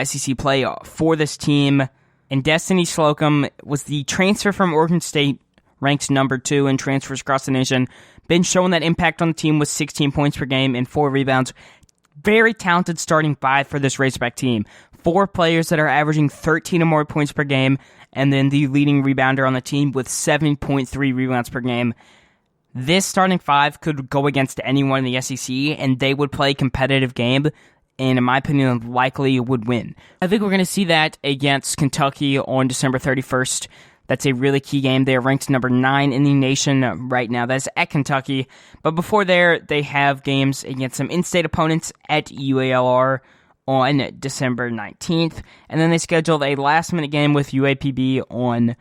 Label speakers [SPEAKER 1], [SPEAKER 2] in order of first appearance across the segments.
[SPEAKER 1] SEC play for this team. And Destiny Slocum was the transfer from Oregon State, ranked number 2 in transfers across the nation. Been showing that impact on the team with 16 points per game and 4 rebounds. Very talented starting 5 for this Razorback team. 4 players that are averaging 13 or more points per game, and then the leading rebounder on the team with 7.3 rebounds per game. This starting 5 could go against anyone in the SEC, and they would play a competitive game, and in my opinion, likely would win. I think we're going to see that against Kentucky on December 31st. That's a really key game. They are ranked number 9 in the nation right now. That's at Kentucky. But before there, they have games against some in-state opponents at UALR on December 19th. And then they scheduled a last-minute game with UAPB on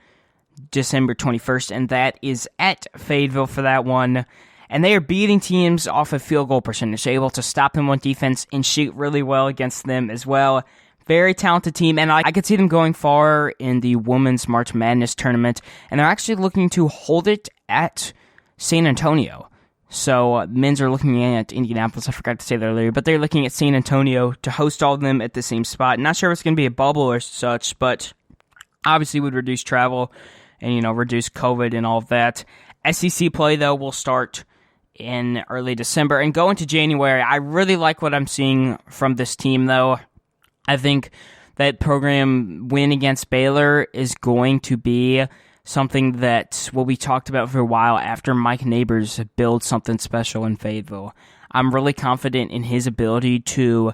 [SPEAKER 1] December 21st, and that is at Fayetteville for that one. And they are beating teams off of field goal percentage, able to stop them on defense and shoot really well against them as well. Very talented team, and I could see them going far in the Women's March Madness tournament, and they're actually looking to hold it at San Antonio. So, men's are looking at Indianapolis, I forgot to say that earlier, but they're looking at San Antonio to host all of them at the same spot. Not sure if it's going to be a bubble or such, but obviously would reduce travel and, reduce COVID and all of that. SEC play, though, will start in early December and go into January. I really like what I'm seeing from this team, though. I think that program win against Baylor is going to be something that will be talked about for a while after Mike Neighbors builds something special in Fayetteville. I'm really confident in his ability to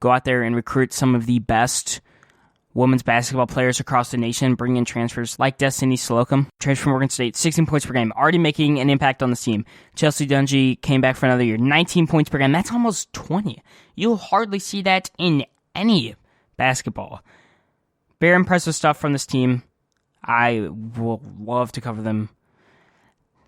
[SPEAKER 1] go out there and recruit some of the best women's basketball players across the nation, bring in transfers like Destiny Slocum, transfer from Oregon State, 16 points per game, already making an impact on the team. Chelsea Dungy came back for another year, 19 points per game. That's almost 20. You'll hardly see that in any basketball. Very impressive stuff from this team. I will love to cover them.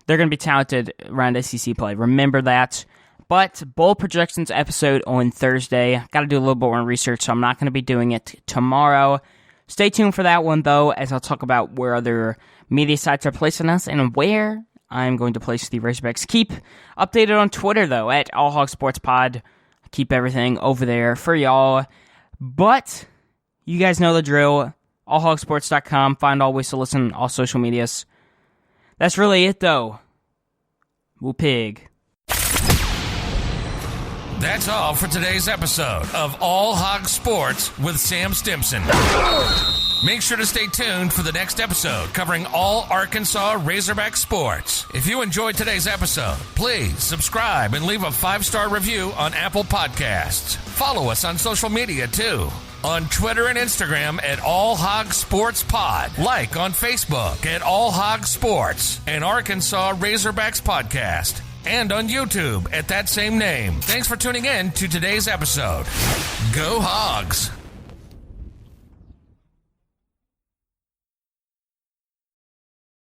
[SPEAKER 1] They're going to be talented around SEC play. Remember that. But bowl projections episode on Thursday. Got to do a little bit more research, so I'm not going to be doing it tomorrow. Stay tuned for that one, though, as I'll talk about where other media sites are placing us and where I'm going to place the Razorbacks. Keep updated on Twitter, though, at AllHogSportsPod. Keep everything over there for y'all. But you guys know the drill. AllHogSports.com. Find all ways to listen, all social medias. That's really it, though. Woo pig.
[SPEAKER 2] That's all for today's episode of All Hog Sports with Sam Stimpson. Make sure to stay tuned for the next episode covering all Arkansas Razorback sports. If you enjoyed today's episode, please subscribe and leave a 5-star review on Apple Podcasts. Follow us on social media, too. On Twitter and Instagram at All Hog Sports Pod. Like on Facebook at All Hog Sports and Arkansas Razorbacks Podcast. And on YouTube at that same name. Thanks for tuning in to today's episode. Go Hogs!